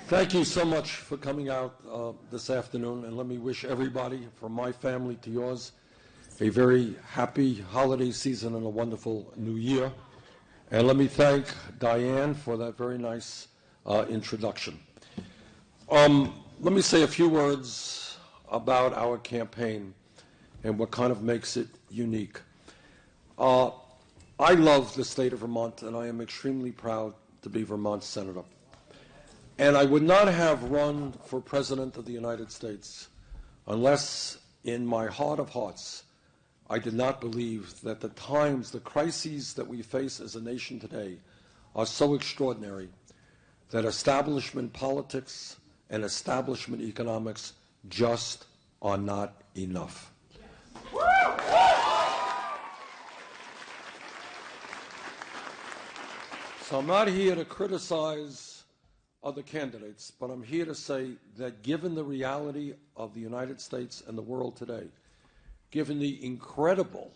Thank you so much for coming out this afternoon, and let me wish everybody, from my family to yours, a very happy holiday season and a wonderful new year. And let me thank Diane for that very nice introduction. Let me say a few words about our campaign and what kind of makes it unique. I love the state of Vermont, and I am extremely proud to be Vermont's senator. And I would not have run for President of the United States unless, in my heart of hearts, I did not believe that the times, the crises that we face as a nation today are so extraordinary that establishment politics and establishment economics just are not enough. So I'm not here to criticize other candidates, but I'm here to say that given the reality of the United States and the world today, given the incredible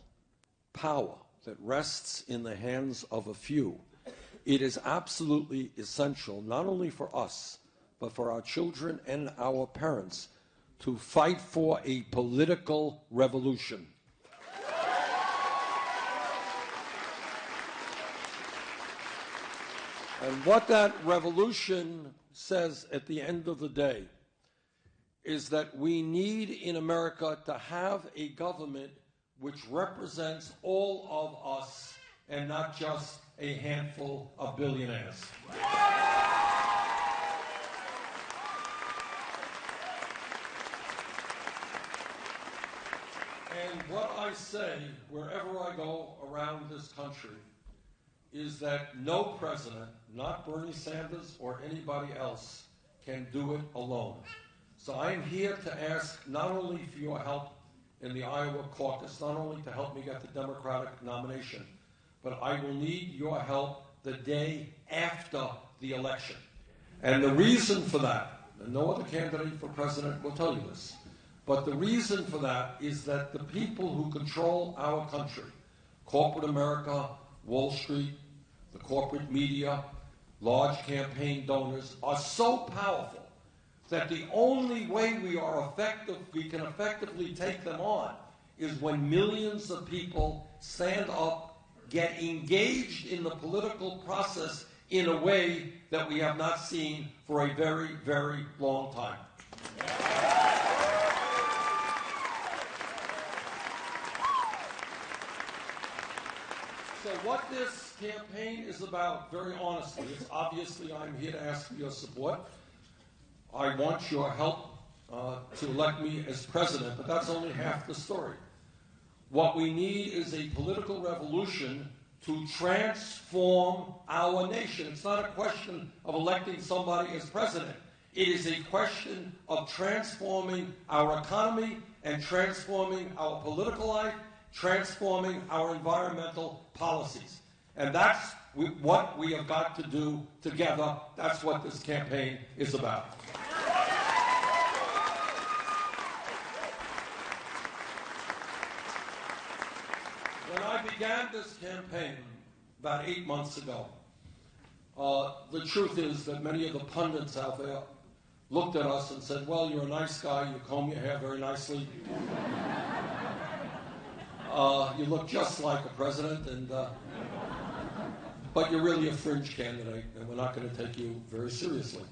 power that rests in the hands of a few, it is absolutely essential, not only for us, but for our children and our parents, to fight for a political revolution. And what that revolution says at the end of the day is that we need in America to have a government which represents all of us and not just a handful of billionaires. And what I say wherever I go around this country is that no president, not Bernie Sanders or anybody else, can do it alone. So I'm here to ask not only for your help in the Iowa caucus, not only to help me get the Democratic nomination, but I will need your help the day after the election. And the reason for that, and no other candidate for president will tell you this, but the reason for that is that the people who control our country, corporate America, Wall Street, the corporate media, large campaign donors, are so powerful that the only way we can effectively take them on is when millions of people stand up, get engaged in the political process in a way that we have not seen for a very, very long time. So what this campaign is about, very honestly, is obviously I'm here to ask for your support. I want your help to elect me as president, but that's only half the story. What we need is a political revolution to transform our nation. It's not a question of electing somebody as president. It is a question of transforming our economy and transforming our political life, transforming our environmental policies. And that's what we have got to do together. That's what this campaign is about. When I began this campaign about 8 months ago, the truth is that many of the pundits out there looked at us and said, well, you're a nice guy, you comb your hair very nicely. You look just like a president, but you're really a fringe candidate, and we're not going to take you very seriously.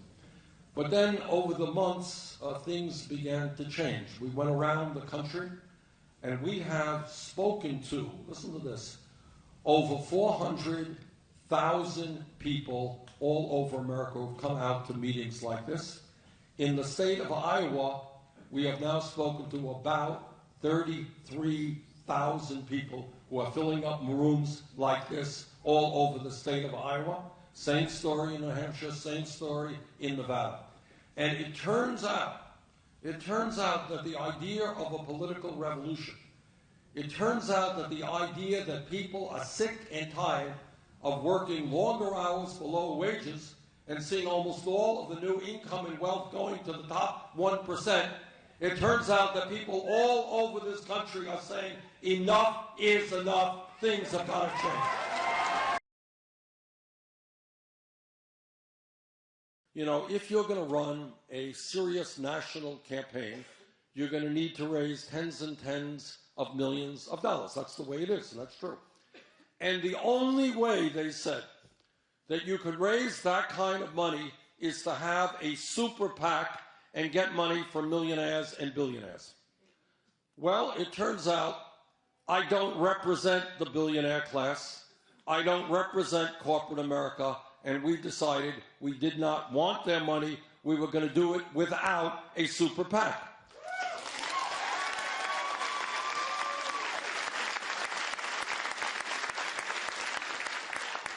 But then, over the months, things began to change. We went around the country, and we have spoken to, listen to this, over 400,000 people all over America who have come out to meetings like this. In the state of Iowa, we have now spoken to about 33,000 people who are filling up rooms like this all over the state of Iowa. Same story in New Hampshire, same story in Nevada. And it turns out that the idea of a political revolution, it turns out that the idea that people are sick and tired of working longer hours for lower wages and seeing almost all of the new income and wealth going to the top 1%, it turns out that people all over this country are saying, enough is enough, things have got to change. You know, if you're going to run a serious national campaign, you're going to need to raise tens and tens of millions of dollars. That's the way it is, and that's true. And the only way, they said, that you could raise that kind of money is to have a super PAC and get money from millionaires and billionaires. Well, it turns out I don't represent the billionaire class. I don't represent corporate America, and we decided we did not want their money. We were going to do it without a super PAC.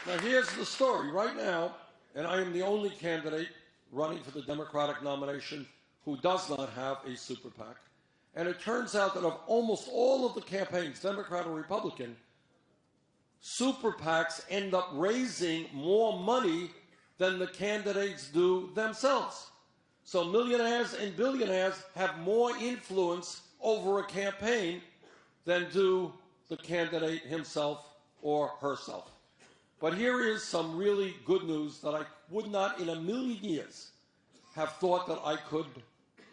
Now, here's the story. Right now, and I am the only candidate running for the Democratic nomination who does not have a super PAC. And it turns out that of almost all of the campaigns, Democrat or Republican, super PACs end up raising more money than the candidates do themselves. So millionaires and billionaires have more influence over a campaign than do the candidate himself or herself. But here is some really good news that I would not in a million years have thought that I could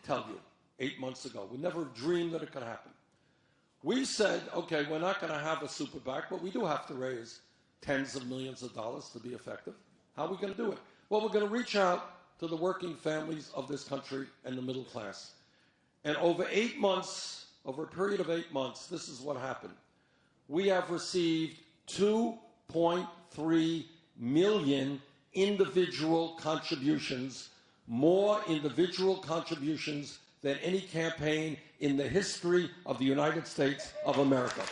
tell you 8 months ago. We never dreamed that it could happen. We said, okay, we're not going to have a super PAC, but we do have to raise tens of millions of dollars to be effective. How are we going to do it? Well, we're going to reach out to the working families of this country and the middle class. And over 8 months, over a period of 8 months, this is what happened. We have received 2.3 million individual contributions, more individual contributions than any campaign in the history of the United States of America.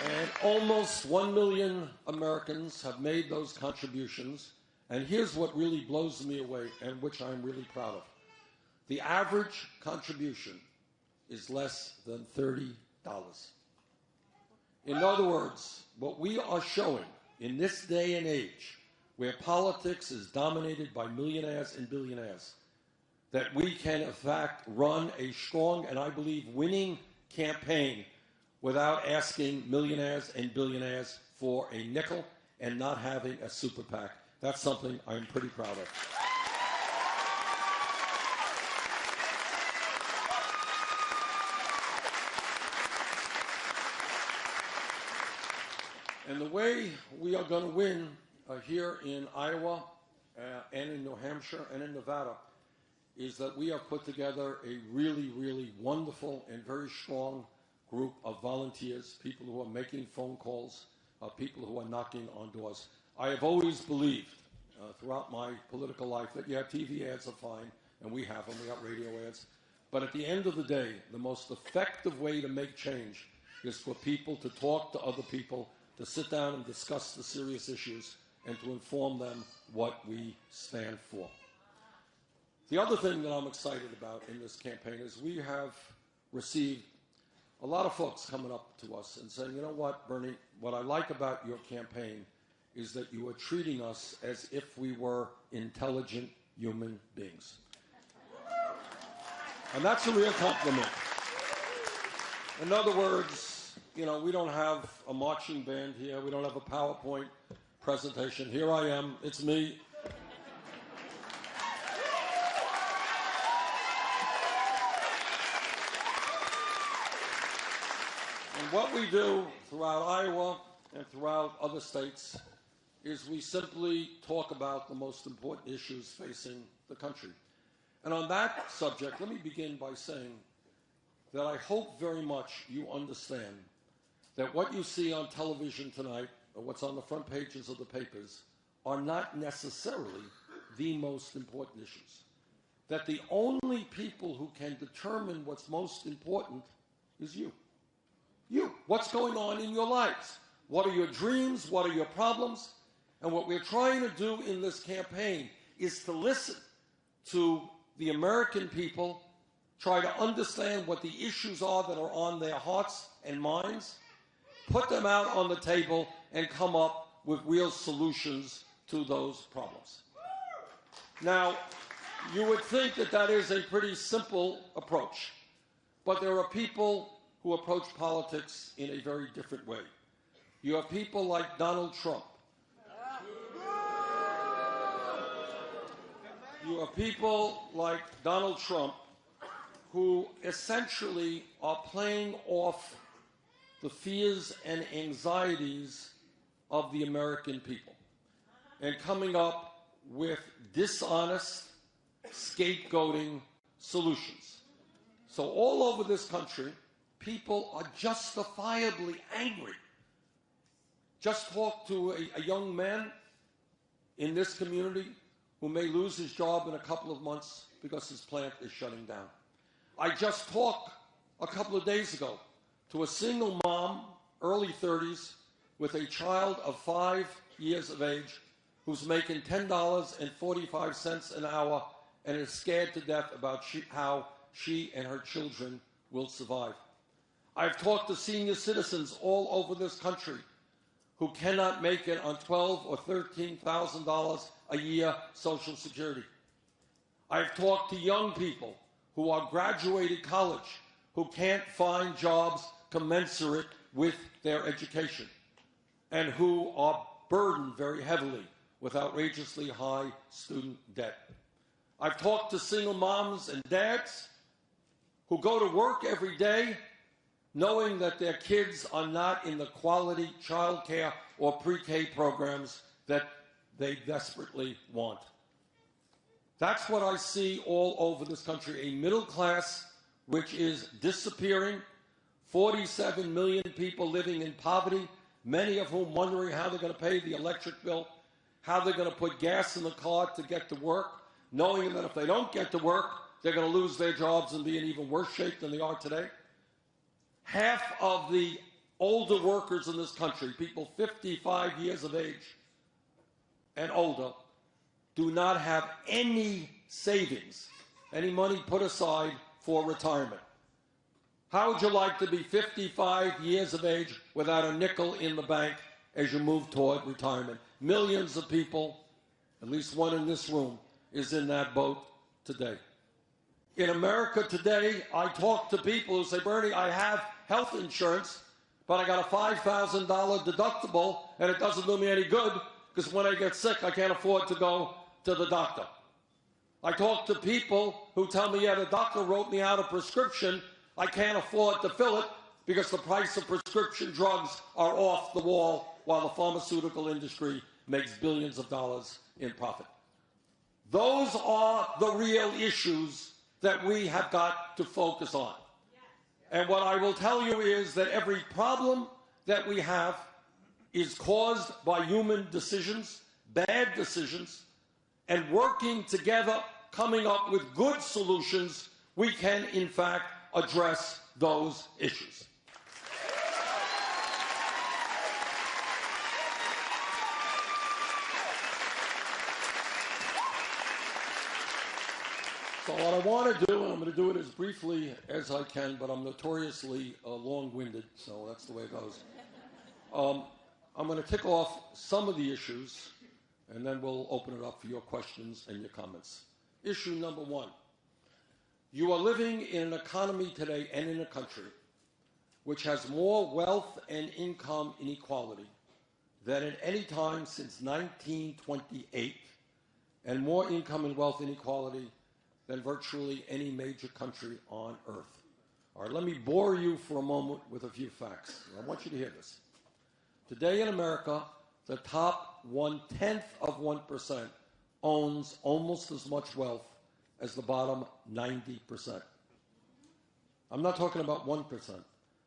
And almost 1 million Americans have made those contributions. And here's what really blows me away and which I'm really proud of. The average contribution is less than $30. In other words, what we are showing in this day and age, where politics is dominated by millionaires and billionaires, that we can in fact run a strong and I believe winning campaign without asking millionaires and billionaires for a nickel and not having a super PAC. That's something I'm pretty proud of. And the way we are going to win here in Iowa and in New Hampshire and in Nevada is that we have put together a really, really wonderful and very strong group of volunteers, people who are making phone calls, people who are knocking on doors. I have always believed throughout my political life that, yeah, TV ads are fine, and we have them, we got radio ads. But at the end of the day, the most effective way to make change is for people to talk to other people, to sit down and discuss the serious issues, and to inform them what we stand for. The other thing that I'm excited about in this campaign is we have received a lot of folks coming up to us and saying, you know what, Bernie, what I like about your campaign is that you are treating us as if we were intelligent human beings. And that's a real compliment. In other words, you know, we don't have a marching band here. We don't have a PowerPoint presentation. Here I am. It's me. And what we do throughout Iowa and throughout other states is we simply talk about the most important issues facing the country. And on that subject, let me begin by saying that I hope very much you understand that what you see on television tonight, or what's on the front pages of the papers, are not necessarily the most important issues. That the only people who can determine what's most important is you. You. What's going on in your lives? What are your dreams? What are your problems? And what we're trying to do in this campaign is to listen to the American people, try to understand what the issues are that are on their hearts and minds, put them out on the table, and come up with real solutions to those problems. Now, you would think that that is a pretty simple approach. But there are people who approach politics in a very different way. You have people like Donald Trump. You have people like Donald Trump who essentially are playing off the fears and anxieties of the American people and coming up with dishonest, scapegoating solutions. So all over this country, people are justifiably angry. Just talked to a young man in this community who may lose his job in a couple of months because his plant is shutting down. I just talked a couple of days ago to a single mom, early 30s, with a child of 5 years of age who's making $10.45 an hour and is scared to death about how she and her children will survive. I've talked to senior citizens all over this country who cannot make it on $12,000 or $13,000 a year Social Security. I've talked to young people who are graduated college who can't find jobs commensurate with their education and who are burdened very heavily with outrageously high student debt. I've talked to single moms and dads who go to work every day knowing that their kids are not in the quality child care or pre-K programs that they desperately want. That's what I see all over this country, a middle class which is disappearing, 47 million people living in poverty, many of whom wondering how they're going to pay the electric bill, how they're going to put gas in the car to get to work, knowing that if they don't get to work, they're going to lose their jobs and be in even worse shape than they are today. Half of the older workers in this country, people 55 years of age and older, do not have any savings, any money put aside for retirement. How would you like to be 55 years of age without a nickel in the bank as you move toward retirement? Millions of people, at least one in this room, is in that boat today. In America today, I talk to people who say, Bernie, I have health insurance, but I got a $5,000 deductible, and it doesn't do me any good because when I get sick, I can't afford to go to the doctor. I talk to people who tell me, yeah, the doctor wrote me out a prescription. I can't afford to fill it because the price of prescription drugs are off the wall while the pharmaceutical industry makes billions of dollars in profit. Those are the real issues that we have got to focus on. And what I will tell you is that every problem that we have is caused by human decisions, bad decisions, and working together, coming up with good solutions, we can, in fact, address those issues. So what I want to do, and I'm going to do it as briefly as I can, but I'm notoriously long-winded, so that's the way it goes. I'm going to tick off some of the issues, and then we'll open it up for your questions and your comments. Issue number one. You are living in an economy today and in a country which has more wealth and income inequality than at any time since 1928, and more income and wealth inequality than virtually any major country on earth. All right, let me bore you for a moment with a few facts. I want you to hear this. Today in America, the top 0.1% owns almost as much wealth as the bottom 90%. I'm not talking about 1%.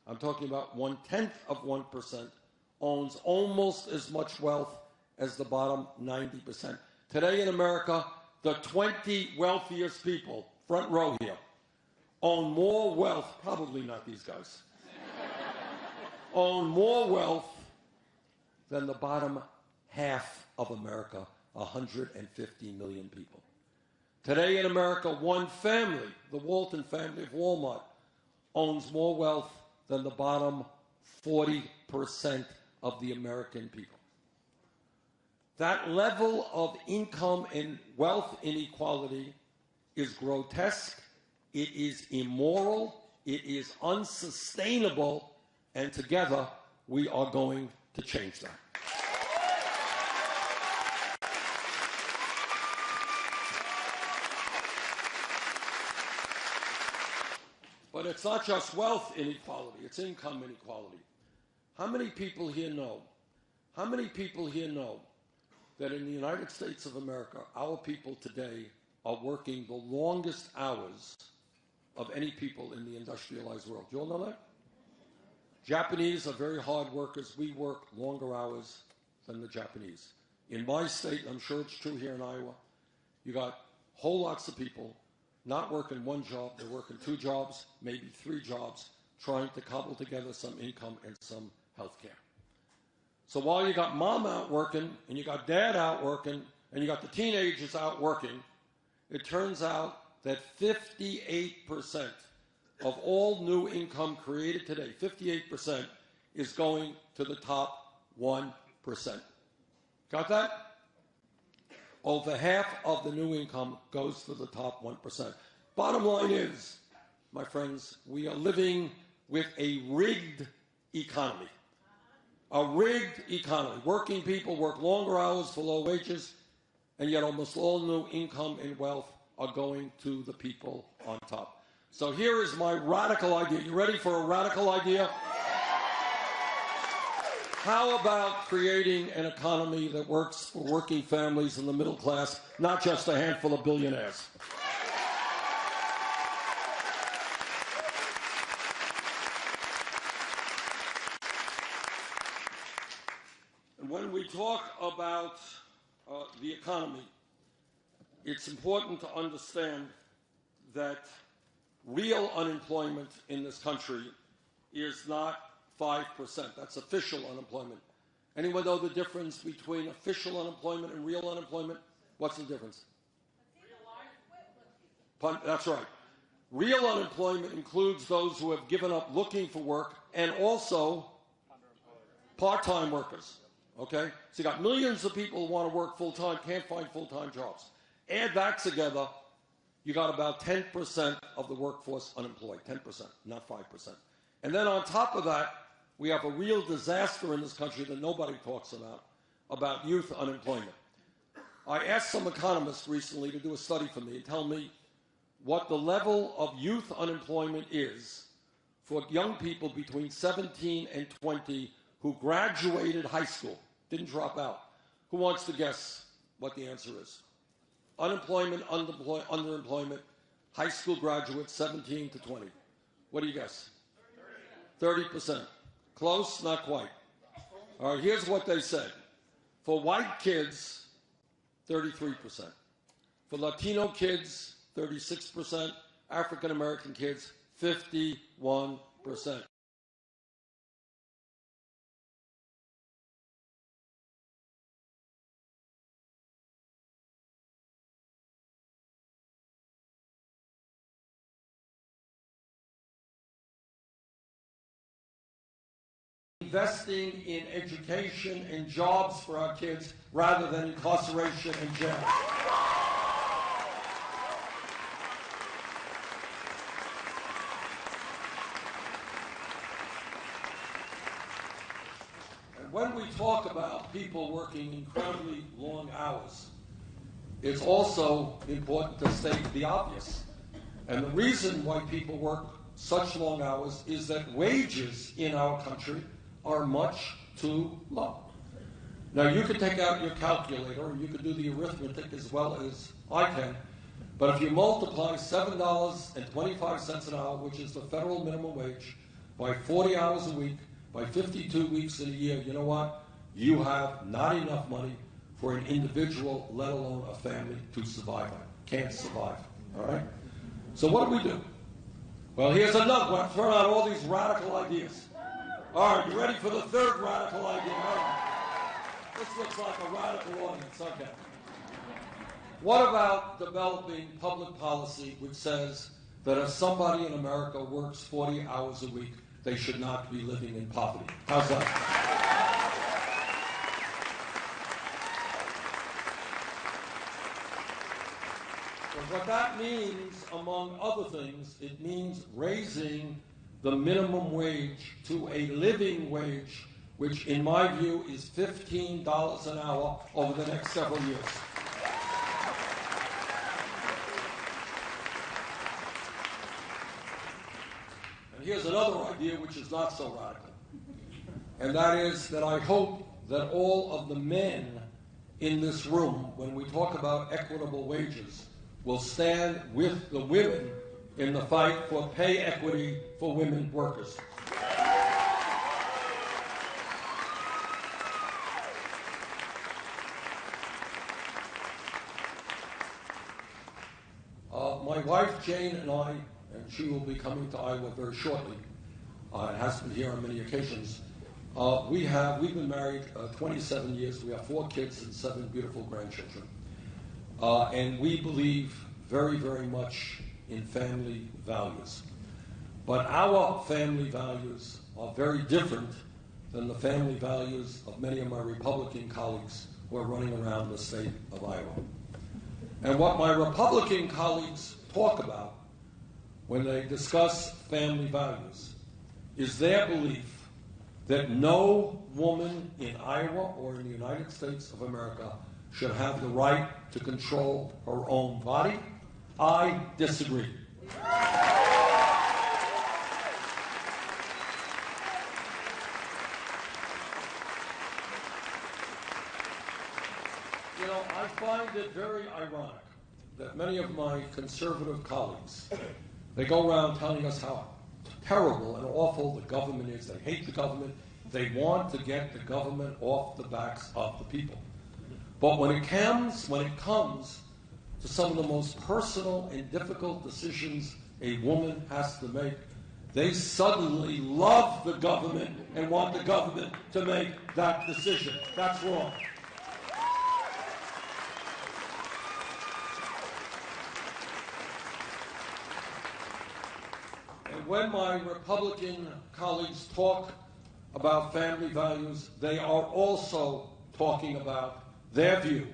I'm talking about 0.1% owns almost as much wealth as the bottom 90%. Today in America, the 20 wealthiest people, front row here, own more wealth, probably not these guys, own more wealth than the bottom half of America, 150 million people. Today in America, one family, the Walton family of Walmart, owns more wealth than the bottom 40% of the American people. That level of income and wealth inequality is grotesque, it is immoral, It is unsustainable, and together we are going to change that. But it's not just wealth inequality, it's income inequality. How many people here know? How many people here know that in the United States of America, our people today are working the longest hours of any people in the industrialized world? Do you all know that? Japanese are very hard workers. We work longer hours than the Japanese. In my state, I'm sure it's true here in Iowa, you got whole lots of people not working one job, they're working two jobs, maybe three jobs, trying to cobble together some income and some health care. So while you got mom out working, and you got dad out working, and you got the teenagers out working, it turns out that 58% of all new income created today, 58%, is going to the top 1%. Got that? Over half of the new income goes to the top 1%. Bottom line is, my friends, we are living with a rigged economy. A rigged economy. Working people work longer hours for low wages, and yet almost all new income and wealth are going to the people on top. So here is my radical idea. You ready for a radical idea? How about creating an economy that works for working families and the middle class, not just a handful of billionaires? And when we talk about the economy, it's important to understand that real unemployment in this country is not 5%. That's official unemployment. Anyone know the difference between official unemployment and real unemployment? What's the difference? That's right. Real unemployment includes those who have given up looking for work and also part-time workers. Okay? So you got millions of people who want to work full-time, can't find full-time jobs. Add that together, you got about 10% of the workforce unemployed. 10%, not 5%. And then on top of that, we have a real disaster in this country that nobody talks about youth unemployment. I asked some economists recently to do a study for me and tell me what the level of youth unemployment is for young people between 17 and 20 who graduated high school, didn't drop out. Who wants to guess what the answer is? Unemployment, underemployment, high school graduates, 17 to 20. What do you guess? 30%. Close? Not quite. All right, here's what they said. For white kids, 33%. For Latino kids, 36%. African American kids, 51%. Investing in education and jobs for our kids rather than incarceration and jail. And when we talk about people working incredibly long hours, it's also important to state the obvious. And the reason why people work such long hours is that wages in our country are much too low. Now, you can take out your calculator and you can do the arithmetic as well as I can, but if you multiply $7.25 an hour, which is the federal minimum wage, by 40 hours a week, by 52 weeks in a year, you know what? You have not enough money for an individual, let alone a family, to survive on. Can't survive, all right? So what do? Well, here's another one. Throw out all these radical ideas. All right, you ready for the third radical idea? This looks like a radical audience. Okay. What about developing public policy which says that if somebody in America works 40 hours a week, they should not be living in poverty? How's that? And what that means, among other things, it means raising the minimum wage to a living wage, which in my view is $15 an hour over the next several years. And here's another idea which is not so radical. And that is that I hope that all of the men in this room, when we talk about equitable wages, will stand with the women in the fight for pay equity for women workers. My wife Jane and I, and she will be coming to Iowa very shortly, and has been here on many occasions. We've been married 27 years. We have 4 kids and 7 beautiful grandchildren. And we believe very, very much in family values. But our family values are very different than the family values of many of my Republican colleagues who are running around the state of Iowa. And what my Republican colleagues talk about when they discuss family values is their belief that no woman in Iowa or in the United States of America should have the right to control her own body. I disagree. You know, I find it very ironic that many of my conservative colleagues, they go around telling us how terrible and awful the government is. They hate the government. They want to get the government off the backs of the people. But when it comes to some of the most personal and difficult decisions a woman has to make, they suddenly love the government and want the government to make that decision. That's wrong. And when my Republican colleagues talk about family values, they are also talking about their view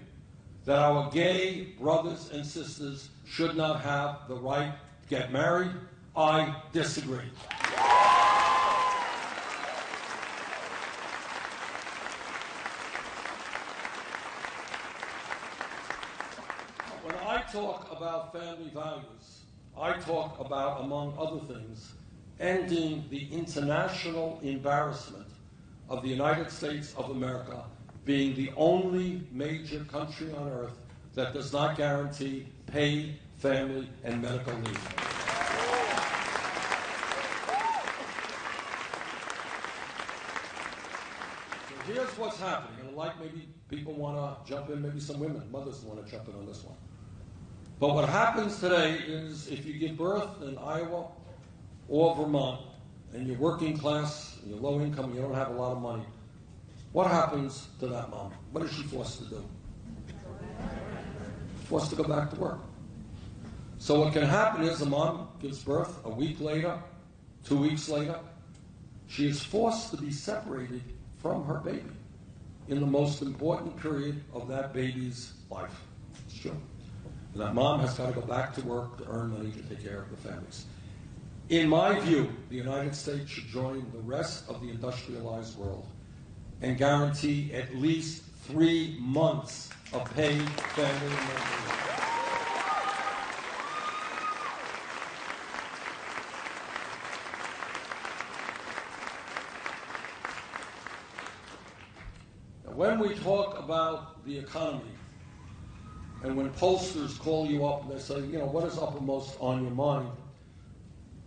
that our gay brothers and sisters should not have the right to get married. I disagree. When I talk about family values, I talk about, among other things, ending the international embarrassment of the United States of America being the only major country on earth that does not guarantee paid family and medical leave. So here's what's happening, and like maybe people want to jump in, maybe some women, mothers want to jump in on this one. But what happens today is if you give birth in Iowa or Vermont, and you're working class, and you're low income, and you don't have a lot of money, what happens to that mom? What is she forced to do? Forced to go back to work. So what can happen is a mom gives birth a week later, 2 weeks later, she is forced to be separated from her baby in the most important period of that baby's life. It's true. And that mom has got to go back to work to earn money to take care of the families. In my view, the United States should join the rest of the industrialized world and guarantee at least 3 months of paid family and medical leave. Now, when we talk about the economy, and when pollsters call you up and they say, you know, what is uppermost on your mind?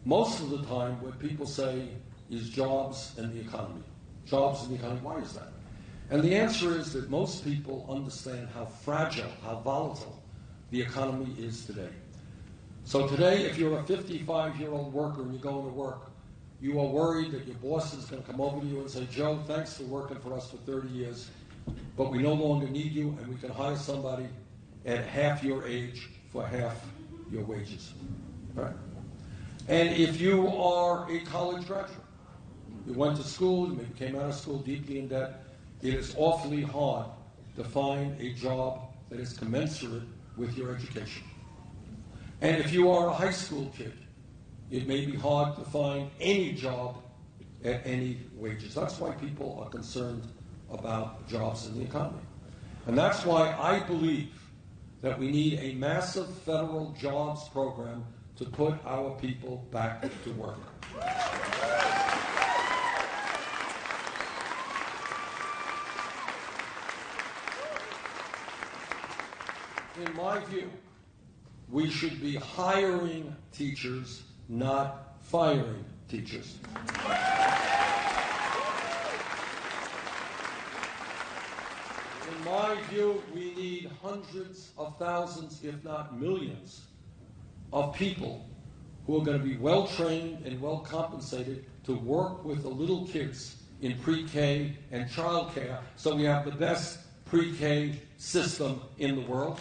Most of the time, what people say is jobs and the economy. Jobs and the economy. Why is that? And the answer is that most people understand how fragile, how volatile the economy is today. So today, if you're a 55-year-old worker and you go into work, you are worried that your boss is going to come over to you and say, Joe, thanks for working for us for 30 years, but we no longer need you, and we can hire somebody at half your age for half your wages. Right? And if you are a college graduate, you went to school, you maybe came out of school deeply in debt, it is awfully hard to find a job that is commensurate with your education. And if you are a high school kid, it may be hard to find any job at any wages. That's why people are concerned about jobs in the economy. And that's why I believe that we need a massive federal jobs program to put our people back to work. In my view, we should be hiring teachers, not firing teachers. In my view, we need hundreds of thousands, if not millions, of people who are going to be well-trained and well-compensated to work with the little kids in pre-K and childcare, so we have the best pre-K system in the world.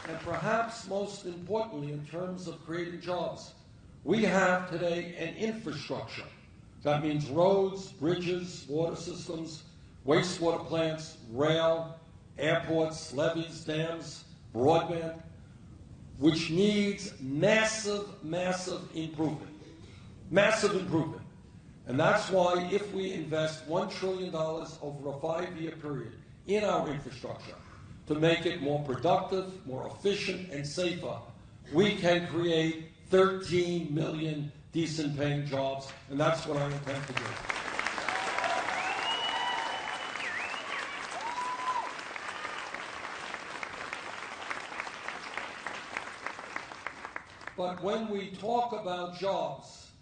And perhaps most importantly, in terms of creating jobs, we have today an infrastructure. That means roads, bridges, water systems, wastewater plants, rail, airports, levees, dams, broadband, which needs massive, massive improvement. Massive improvement. And that's why if we invest $1 trillion over a 5-year period in our infrastructure, to make it more productive, more efficient, and safer, we can create 13 million decent-paying jobs, and that's what I intend to do. But when we talk about jobs,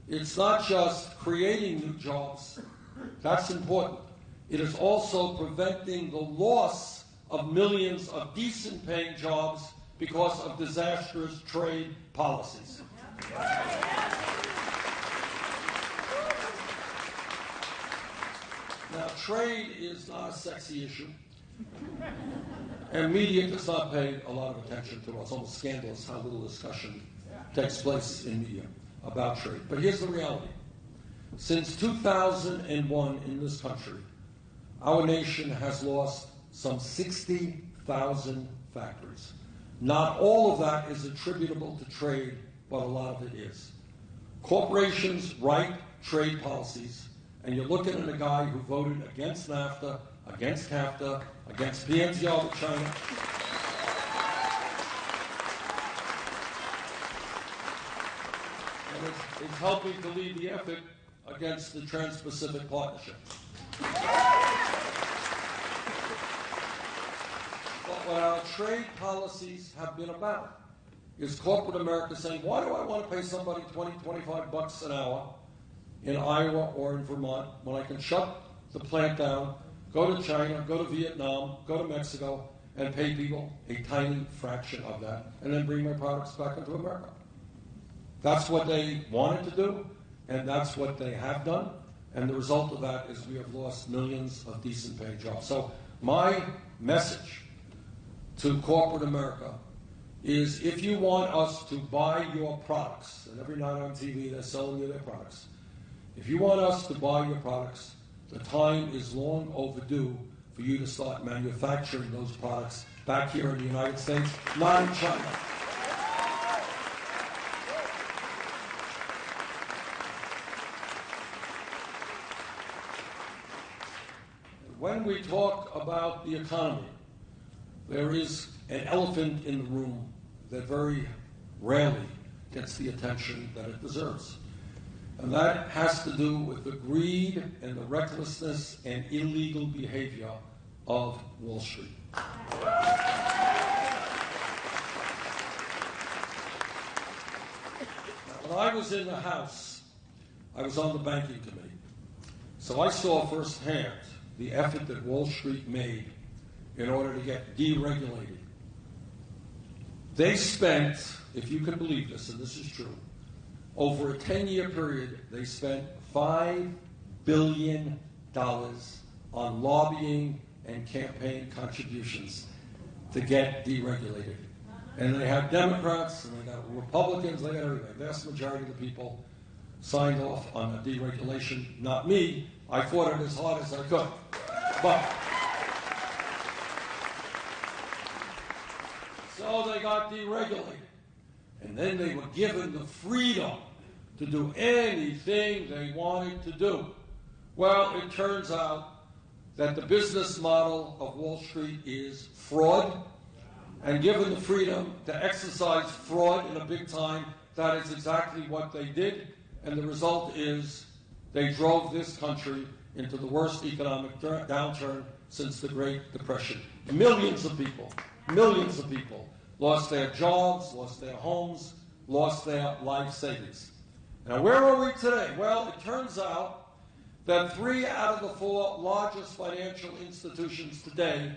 it's not just creating new jobs. That's important. It is also preventing the loss of millions of decent-paying jobs because of disastrous trade policies. Now, trade is not a sexy issue, and media does not pay a lot of attention to it. It's almost scandalous how little discussion takes place in media about trade. But here's the reality. Since 2001 in this country, our nation has lost some 60,000 factories. Not all of that is attributable to trade, but a lot of it is. Corporations write trade policies, and you're looking at a guy who voted against NAFTA, against CAFTA, against PNZR with China. And it's helping to lead the effort against the Trans-Pacific Partnership. But what our trade policies have been about is corporate America saying, why do I want to pay somebody $20, $25 an hour in Iowa or in Vermont when I can shut the plant down, go to China, go to Vietnam, go to Mexico, and pay people a tiny fraction of that, and then bring my products back into America? That's what they wanted to do, and that's what they have done, and the result of that is we have lost millions of decent paying jobs. So my message to corporate America is, if you want us to buy your products, and every night on TV they're selling you their products, if you want us to buy your products, the time is long overdue for you to start manufacturing those products back here in the United States, not in China. When we talk about the economy, there is an elephant in the room that very rarely gets the attention that it deserves. And that has to do with the greed and the recklessness and illegal behavior of Wall Street. Now, when I was in the House, I was on the banking committee. So I saw firsthand the effort that Wall Street made in order to get deregulated. They spent, if you can believe this, and this is true, over a 10-year period, they spent $5 billion on lobbying and campaign contributions to get deregulated. And they had Democrats, and they got Republicans, they got everything. The vast majority of the people signed off on the deregulation. Not me. I fought it as hard as I could. But ago, they got deregulated. And then they were given the freedom to do anything they wanted to do. Well, it turns out that the business model of Wall Street is fraud, and given the freedom to exercise fraud in a big time, that is exactly what they did, and the result is they drove this country into the worst economic downturn since the Great Depression. Millions of people lost their jobs, lost their homes, lost their life savings. Now, where are we today? Well, it turns out that 3 out of the 4 largest financial institutions today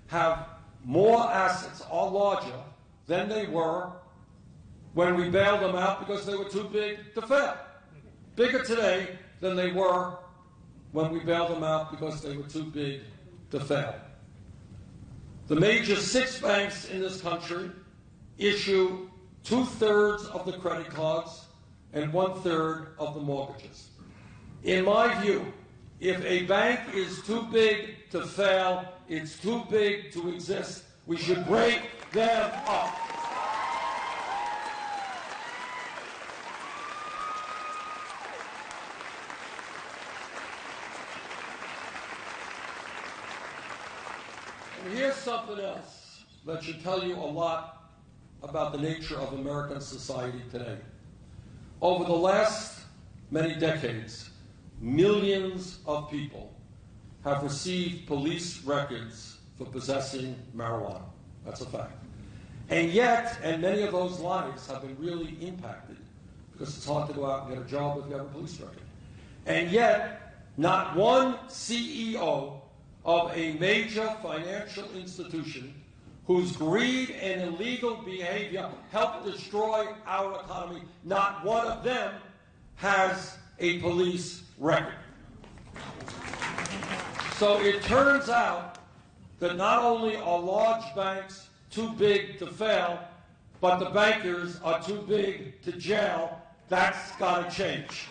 have more assets, are larger than they were when we bailed them out because they were too big to fail. Bigger today than they were when we bailed them out because they were too big to fail. The major 6 banks in this country issue 2/3 of the credit cards and 1/3 of the mortgages. In my view, if a bank is too big to fail, it's too big to exist. We should break them up. And here's something else that should tell you a lot about the nature of American society today. Over the last many decades, millions of people have received police records for possessing marijuana. That's a fact. And yet, and many of those lives have been really impacted because it's hard to go out and get a job if you have a police record. And yet, not one CEO of a major financial institution whose greed and illegal behavior helped destroy our economy, not one of them has a police record. So it turns out that not only are large banks too big to fail, but the bankers are too big to jail. That's got to change.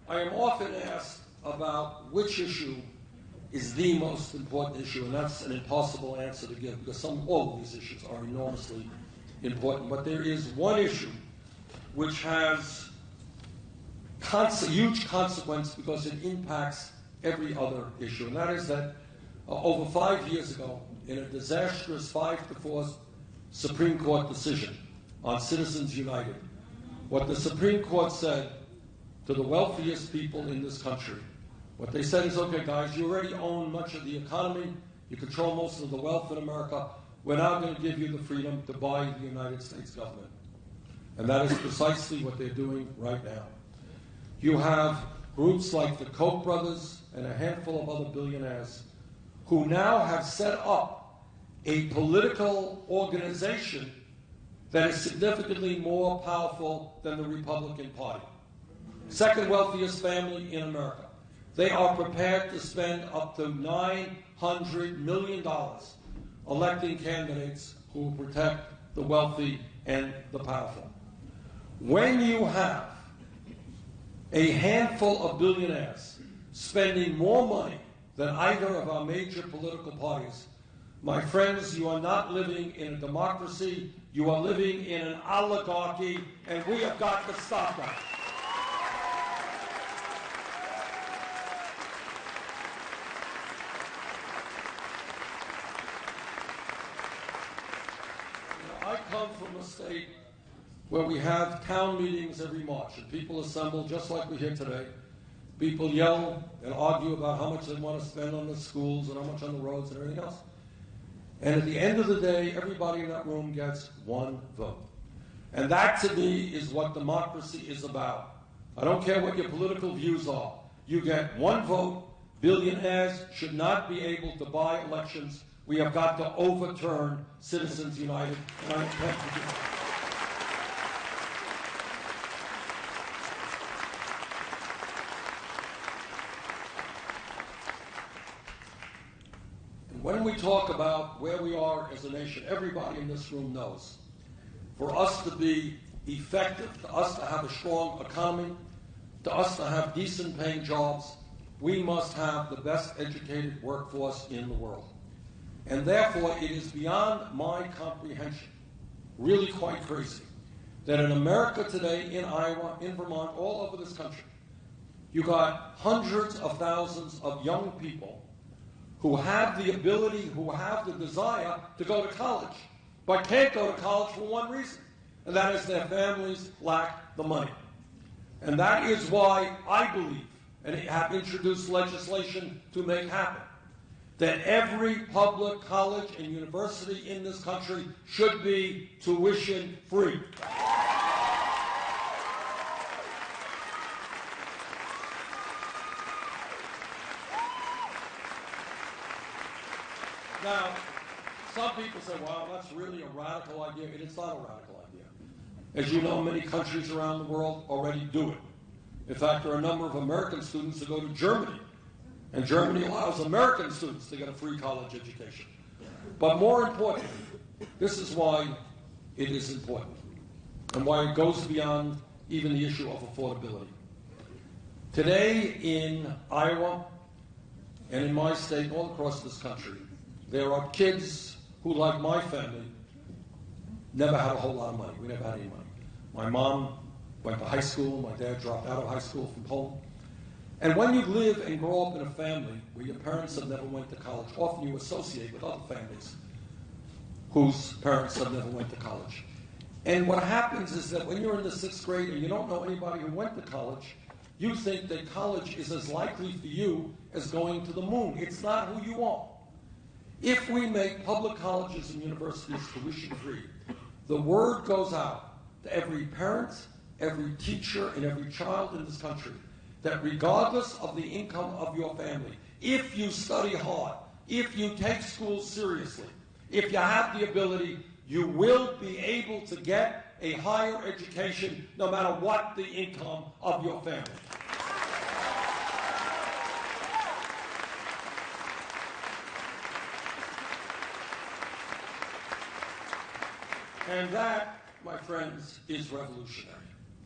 I am often asked about which issue is the most important issue, and that's an impossible answer to give because all of these issues are enormously important. But there is one issue which has huge consequence because it impacts every other issue, and that is that over 5 years ago, in a disastrous 5-4 Supreme Court decision on Citizens United, what the Supreme Court said to the wealthiest people in this country, what they said is, okay, guys, you already own much of the economy, you control most of the wealth in America, we're now going to give you the freedom to buy the United States government. And that is precisely what they're doing right now. You have groups like the Koch brothers and a handful of other billionaires who now have set up a political organization that is significantly more powerful than the Republican Party. Second wealthiest family in America. They are prepared to spend up to $900 million electing candidates who will protect the wealthy and the powerful. When you have a handful of billionaires spending more money than either of our major political parties, my friends, you are not living in a democracy, you are living in an oligarchy, and we have got to stop that. I come from a state where we have town meetings every March, and people assemble just like we're here today. People yell and argue about how much they want to spend on the schools and how much on the roads and everything else. And at the end of the day, everybody in that room gets one vote. And that, to me, is what democracy is about. I don't care what your political views are. You get one vote. Billionaires should not be able to buy elections. We have got to overturn Citizens United, and I intend to do that. And when we talk about where we are as a nation, everybody in this room knows, for us to be effective, to us to have a strong economy, to us to have decent paying jobs, we must have the best educated workforce in the world. And therefore, it is beyond my comprehension, really quite crazy, that in America today, in Iowa, in Vermont, all over this country, you got hundreds of thousands of young people who have the ability, who have the desire to go to college, but can't go to college for one reason, and that is their families lack the money. And that is why I believe, and have introduced legislation to make happen, that every public college and university in this country should be tuition free. Now, some people say, wow, that's really a radical idea. And it's not a radical idea. As you know, many countries around the world already do it. In fact, there are a number of American students who go to Germany, and Germany allows American students to get a free college education. But more importantly, this is why it is important, and why it goes beyond even the issue of affordability. Today in Iowa, and in my state, all across this country, there are kids who, like my family, never had a whole lot of money. We never had any money. My mom went to high school. My dad dropped out of high school from Poland. And when you live and grow up in a family where your parents have never went to college, often you associate with other families whose parents have never went to college. And what happens is that when you're in the 6th grade and you don't know anybody who went to college, you think that college is as likely for you as going to the moon. It's not who you are. If we make public colleges and universities tuition-free, the word goes out to every parent, every teacher, and every child in this country that regardless of the income of your family, if you study hard, if you take school seriously, if you have the ability, you will be able to get a higher education no matter what the income of your family. And that, my friends, is revolutionary,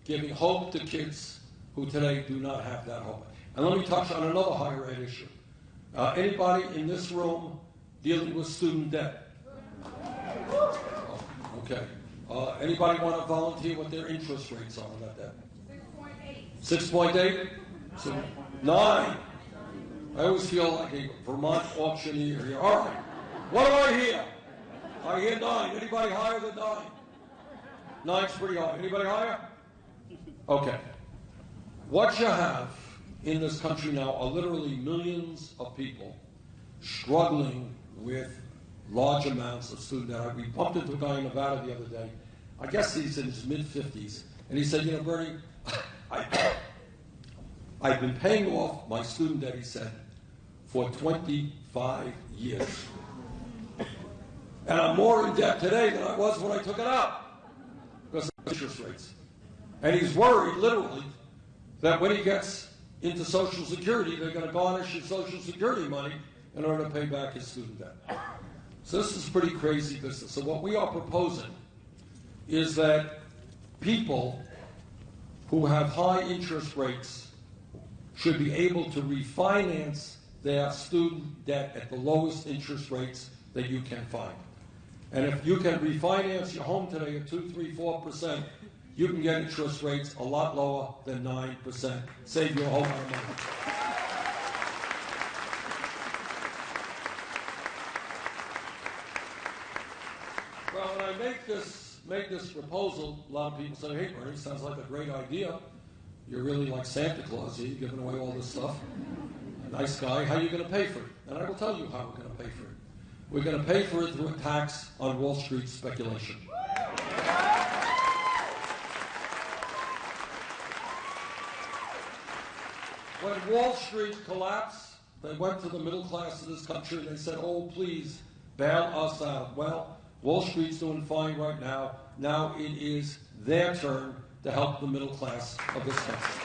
giving hope to kids who today do not have that hope. And let me touch on another higher ed issue. Anybody in this room dealing with student debt? Oh, okay. Anybody want to volunteer what their interest rates are on that debt? 6.8. 6.8? So, 9. I always feel like a Vermont auctioneer here. All right. What do I hear? I hear 9. Anybody higher than 9? 9's pretty high. Anybody higher? Okay. What you have in this country now are literally millions of people struggling with large amounts of student debt. We bumped into a guy in Nevada the other day. I guess he's in his mid-50s. And he said, you know, Bernie, I've been paying off my student debt, he said, for 25 years. And I'm more in debt today than I was when I took it out because of interest rates. And he's worried, literally, that when he gets into Social Security, they're going to garnish his Social Security money in order to pay back his student debt. So this is pretty crazy business. So what we are proposing is that people who have high interest rates should be able to refinance their student debt at the lowest interest rates that you can find. And if you can refinance your home today at 2, 3, 4%, you can get interest rates a lot lower than 9%. Save you a whole lot of money. Well, when I make this proposal, a lot of people say, hey, Bernie, sounds like a great idea. You're really like Santa Claus here, you're giving away all this stuff. A nice guy, how are you going to pay for it? And I will tell you how we're going to pay for it. We're going to pay for it through a tax on Wall Street speculation. When Wall Street collapsed, they went to the middle class of this country and they said, oh, please, bail us out. Well, Wall Street's doing fine right now. Now it is their turn to help the middle class of this country.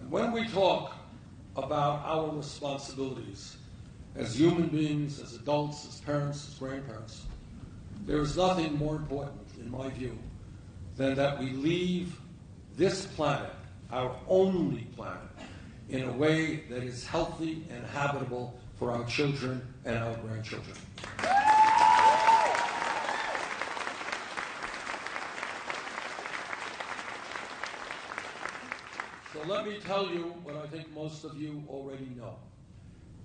And when we talk about our responsibilities as human beings, as adults, as parents, as grandparents, there is nothing more important, in my view, than that we leave this planet, our only planet, in a way that is healthy and habitable for our children and our grandchildren. So let me tell you what I think most of you already know,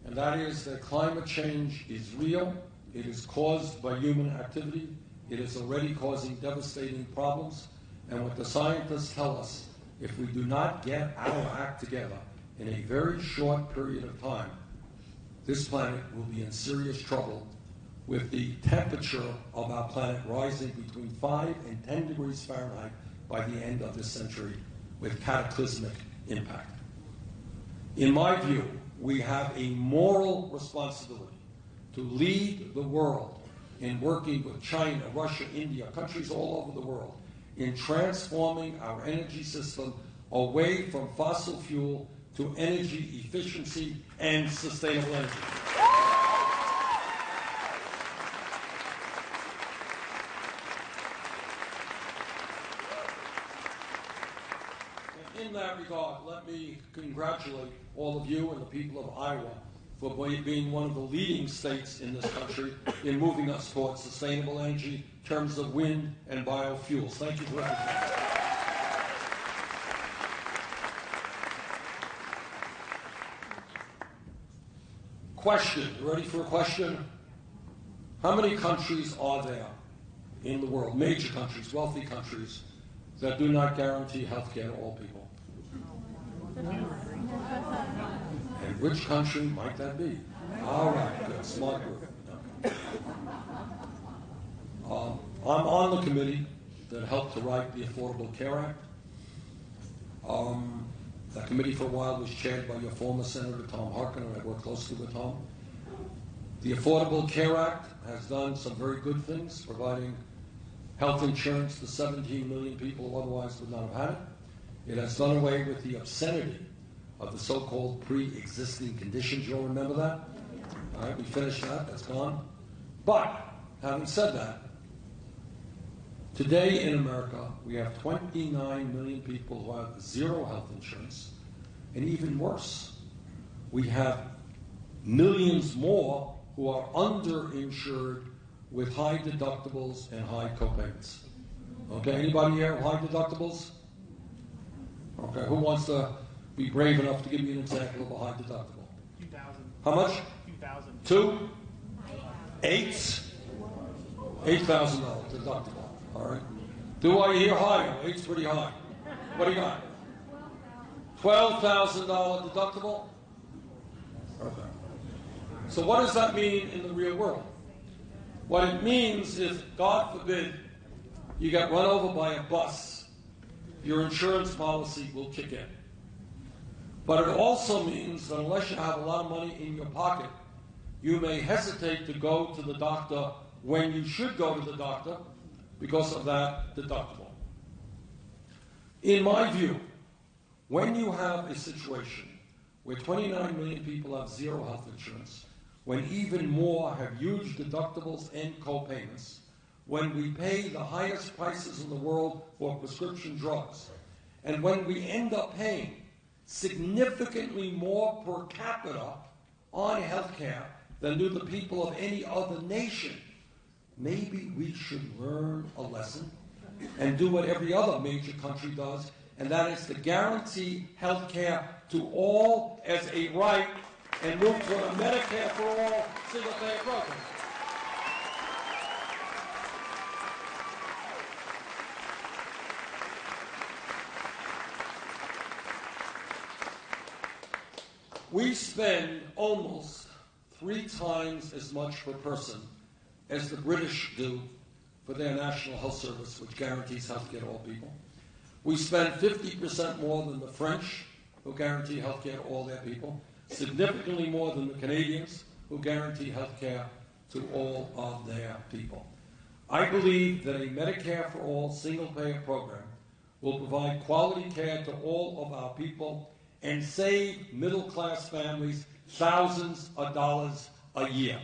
and that is that climate change is real, it is caused by human activity, it is already causing devastating problems, and what the scientists tell us, if we do not get our act together in a very short period of time, this planet will be in serious trouble with the temperature of our planet rising between 5 and 10 degrees Fahrenheit by the end of this century, with cataclysmic impact. In my view, we have a moral responsibility to lead the world in working with China, Russia, India, countries all over the world, in transforming our energy system away from fossil fuel to energy efficiency and sustainable energy. In that regard, let me congratulate all of you and the people of Iowa for being one of the leading states in this country in moving us towards sustainable energy in terms of wind and biofuels. Thank you for everything. Question. You ready for a question? How many countries are there in the world, major countries, wealthy countries, that do not guarantee health care to all people? And which country might that be? All right, good, smart group. Okay. I'm on the committee that helped to write the Affordable Care Act. That committee for a while was chaired by your former Senator Tom Harkin, and I worked closely with Tom. The Affordable Care Act has done some very good things, providing health insurance to 17 million people who otherwise would not have had it. It has done away with the obscenity of the so-called pre-existing conditions. You all remember that? All right, we finished that. That's gone. But, having said that, today in America, we have 29 million people who have zero health insurance, and even worse, we have millions more who are underinsured with high deductibles and high copayments. Okay, anybody here have high deductibles? Okay, who wants to be brave enough to give me an example of a high deductible? 2,000. How much? 2,000. 2? 8? $8,000 deductible. All right. Do I hear higher? 8's pretty high. What do you got? $12,000 deductible? Okay. So what does that mean in the real world? What it means is, God forbid, you get run over by a bus, your insurance policy will kick in. But it also means that unless you have a lot of money in your pocket, you may hesitate to go to the doctor when you should go to the doctor because of that deductible. In my view, when you have a situation where 29 million people have zero health insurance, when even more have huge deductibles and co-payments, when we pay the highest prices in the world for prescription drugs, and when we end up paying significantly more per capita on health care than do the people of any other nation, maybe we should learn a lesson and do what every other major country does, and that is to guarantee health care to all as a right and move toward a Medicare for all single-payer program. We spend almost 3 times as much per person as the British do for their National Health Service, which guarantees health care to all people. We spend 50% more than the French, who guarantee health care to all their people, significantly more than the Canadians, who guarantee health care to all of their people. I believe that a Medicare for all single-payer program will provide quality care to all of our people and save middle-class families thousands of dollars a year.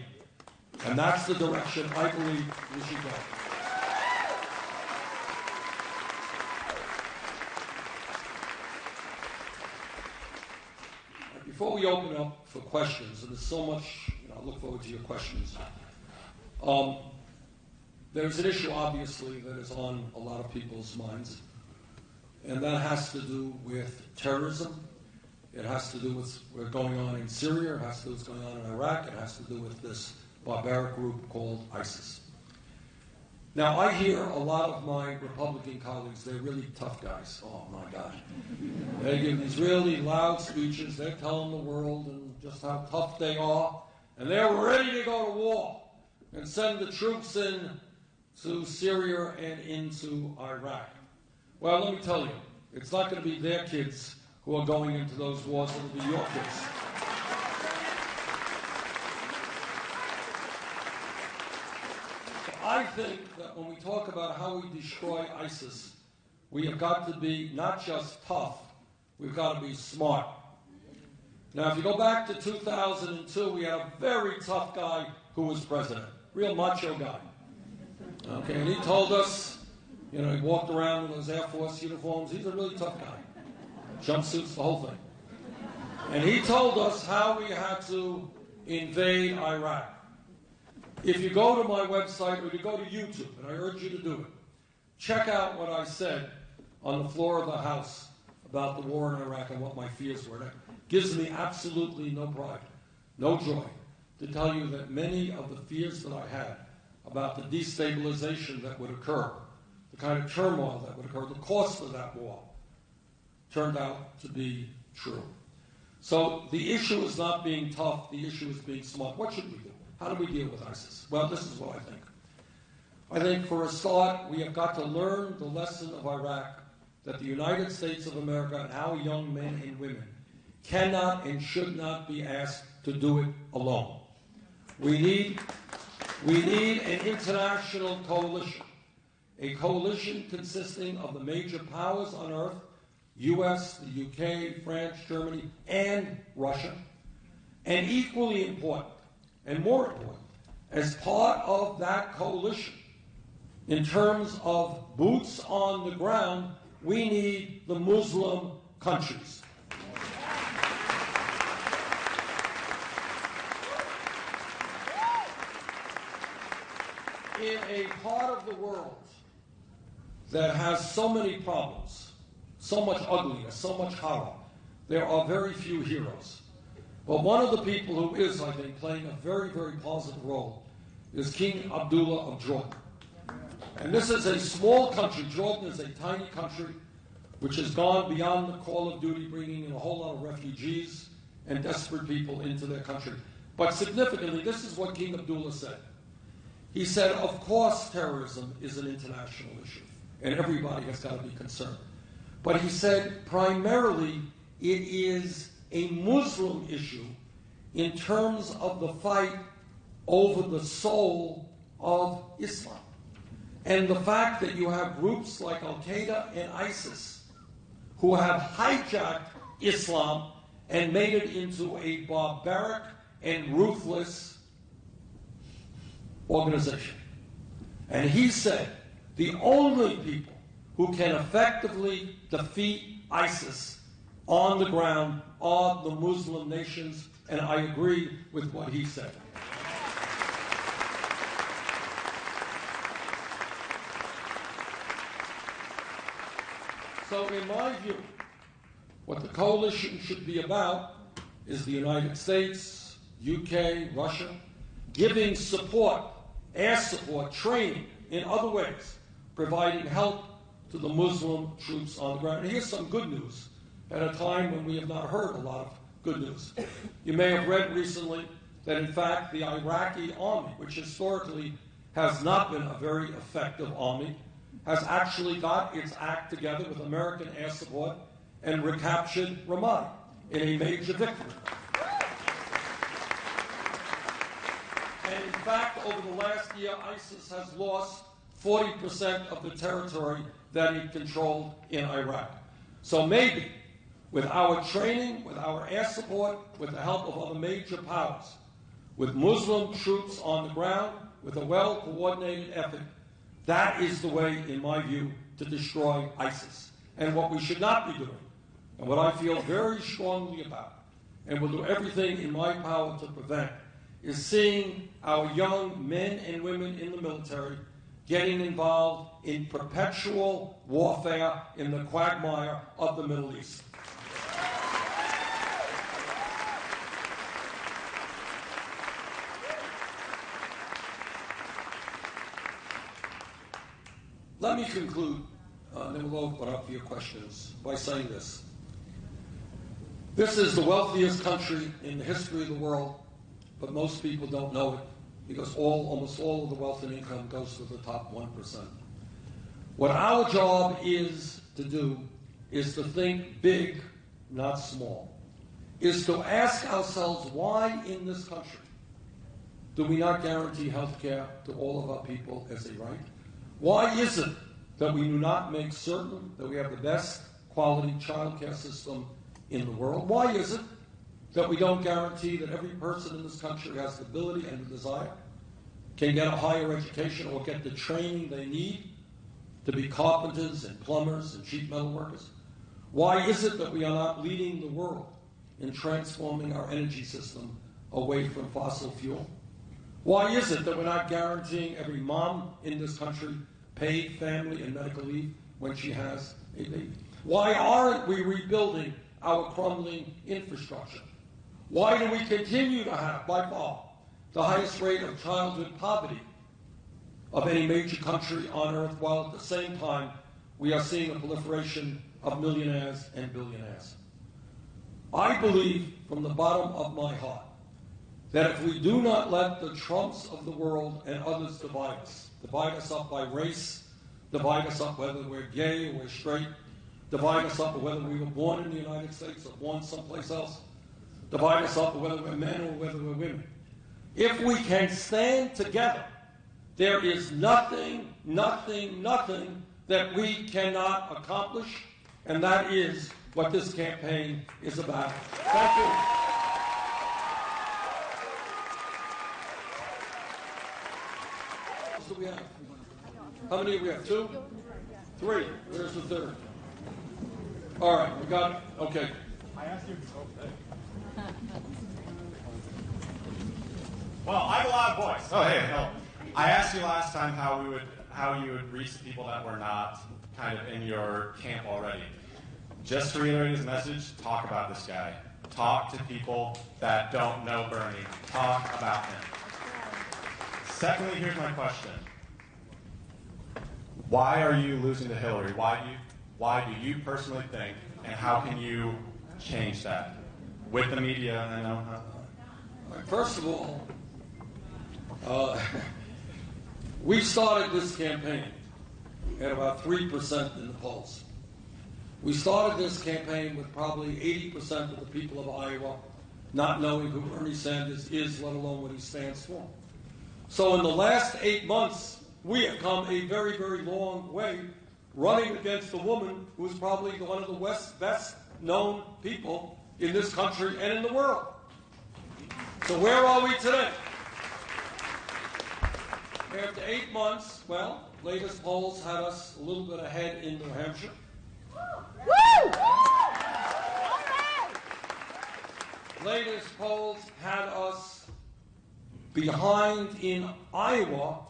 And that's the direction I believe we should go. Before we open up for questions, and there's so much, I look forward to your questions. There's an issue, obviously, that is on a lot of people's minds, and that has to do with terrorism. It has to do with what's going on in Syria. It has to do with what's going on in Iraq. It has to do with this barbaric group called ISIS. Now, I hear a lot of my Republican colleagues, they're really tough guys. Oh, my God. They give these really loud speeches. They're telling the world and just how tough they are. And they're ready to go to war and send the troops in to Syria and into Iraq. Well, let me tell you, it's not going to be their kids who are going into those wars. It'll be your kids. I think that when we talk about how we destroy ISIS, we have got to be not just tough, we've got to be smart. Now, if you go back to 2002, we had a very tough guy who was president, real macho guy. Okay, and he told us, he walked around in those Air Force uniforms. He's a really tough guy. Jumpsuits, the whole thing. And he told us how we had to invade Iraq. If you go to my website or you go to YouTube, and I urge you to do it, check out what I said on the floor of the House about the war in Iraq and what my fears were. That gives me absolutely no pride, no joy, to tell you that many of the fears that I had about the destabilization that would occur, the kind of turmoil that would occur, the cost of that war, turned out to be true. So the issue is not being tough, the issue is being smart. What should we do? How do we deal with ISIS? Well, this is what I think. I think for a start, we have got to learn the lesson of Iraq that the United States of America and our young men and women cannot and should not be asked to do it alone. We need an international coalition, a coalition consisting of the major powers on earth, U.S., the UK, France, Germany, and Russia, and equally important, and more important, as part of that coalition, in terms of boots on the ground, we need the Muslim countries. In a part of the world that has so many problems, so much ugliness, so much horror, there are very few heroes. But one of the people who is, I think, playing a very, very positive role is King Abdullah of Jordan. And this is a small country. Jordan is a tiny country which has gone beyond the call of duty, bringing in a whole lot of refugees and desperate people into their country. But significantly, this is what King Abdullah said. He said, of course terrorism is an international issue, and everybody has got to be concerned. But he said, primarily, it is a Muslim issue in terms of the fight over the soul of Islam. And the fact that you have groups like Al-Qaeda and ISIS who have hijacked Islam and made it into a barbaric and ruthless organization. And he said the only people who can effectively defeat ISIS on the ground are the Muslim nations, and I agree with what he said. So in my view, what the coalition should be about is the United States, UK, Russia, giving support, air support, training in other ways, providing help to the Muslim troops on the ground. And here's some good news at a time when we have not heard a lot of good news. You may have read recently that, in fact, the Iraqi army, which historically has not been a very effective army, has actually got its act together with American air support and recaptured Ramadi in a major victory. And in fact, over the last year, ISIS has lost 40% of the territory that it controlled in Iraq. So maybe, with our training, with our air support, with the help of other major powers, with Muslim troops on the ground, with a well-coordinated effort. That is the way, in my view, to destroy ISIS. And what we should not be doing, and what I feel very strongly about, and will do everything in my power to prevent, is seeing our young men and women in the military getting involved in perpetual warfare in the quagmire of the Middle East. Let me conclude, then we'll open up for your questions, by saying this. This is the wealthiest country in the history of the world, but most people don't know it because almost all of the wealth and income goes to the top 1%. What our job is to do is to think big, not small, is to ask ourselves why in this country do we not guarantee health care to all of our people as a right? Why is it that we do not make certain that we have the best quality child care system in the world? Why is it that we don't guarantee that every person in this country has the ability and the desire, can get a higher education or get the training they need to be carpenters and plumbers and sheet metal workers? Why is it that we are not leading the world in transforming our energy system away from fossil fuel? Why is it that we're not guaranteeing every mom in this country paid family and medical leave when she has a baby? Why aren't we rebuilding our crumbling infrastructure? Why do we continue to have, by far, the highest rate of childhood poverty of any major country on earth, while at the same time we are seeing a proliferation of millionaires and billionaires? I believe from the bottom of my heart that if we do not let the Trumps of the world and others divide us up by race, divide us up whether we're gay or we're straight, divide us up whether we were born in the United States or born someplace else, divide us up whether we're men or whether we're women. If we can stand together, there is nothing that we cannot accomplish, and that is what this campaign is about. Thank you. Do we have? How many do we have? 2? 3. Where's the third? All right, we got it. Okay. I asked you. Well, I have a loud voice. Oh, hey, no. I asked you last time how you would reach the people that were not kind of in your camp already. Just to reiterate his message, talk about this guy. Talk to people that don't know Bernie. Talk about him. Secondly, here's my question. Why are you losing to Hillary? Why do you personally think, and how can you change that? With the media, I know. First of all, we started this campaign at about 3% in the polls. We started this campaign with probably 80% of the people of Iowa not knowing who Bernie Sanders is, let alone what he stands for. So in the last 8 months, we have come a very, very long way running against a woman who is probably one of the best known people in this country and in the world. So where are we today? After 8 months, well, latest polls had us a little bit ahead in New Hampshire. Woo! All right! Latest polls had us behind in Iowa,